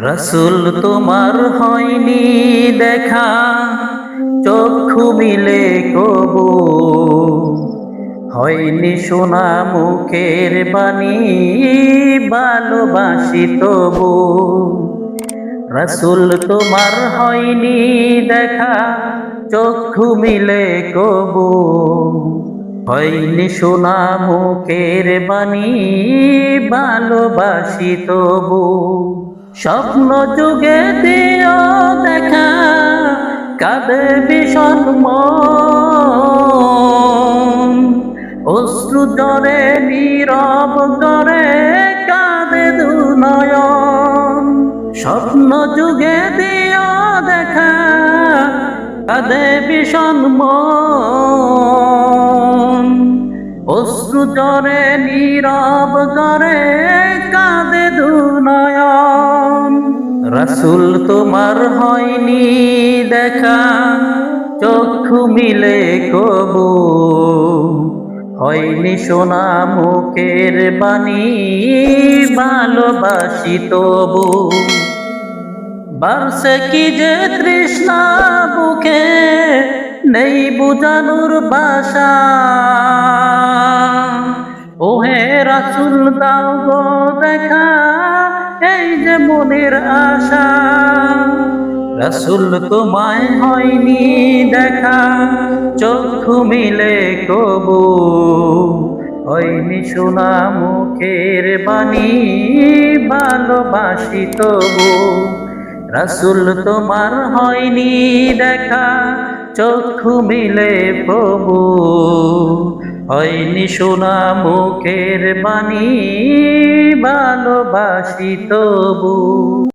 রসুল তোমার হয়নি দেখা, চক্ষু মিলে কবু হয়নি শোনা মুখের বাণী, ভালোবাসি তবু। রসুল তোমার হয়নি দেখা, চক্ষু মিলে কবু হয়নি শোনা মুখের বাণী, ভালোবাসি তবু। স্বপ্ন যুগে দিও দেখা, কাঁদে ভীষণ মন, অশ্রু ঝরে নীরব করে কাঁদে দুনয়ন। স্বপ্ন যুগে দিও দেখা, কাঁদে ভীষণ মন, অশ্রু ঝরে নীরব করে কাঁদে দুনয়ন। রসুল তোমার হয়নি দেখা, চক্ষু মিলে কবু হয়নি শোনা মুখের বাণী, ভালোবাসি তবু। বারসে কি যে তৃষ্ণা বুকে, নেই বুঝানোর ভাষা। ওহে রাসূল দাও গো দেখা, এই যে মনের আশা। রাসূল তোমায় হয়নি দেখা, চক্ষু মিলে কবু হয়নি শোনা মুখের বাণী, ভালোবাসি তবু। রাসূল তোমার হয়নি দেখা, চক্ষু মিলে প্রভু হয়নি শোনা মুখের বাণী, ভালোবাসি তবু।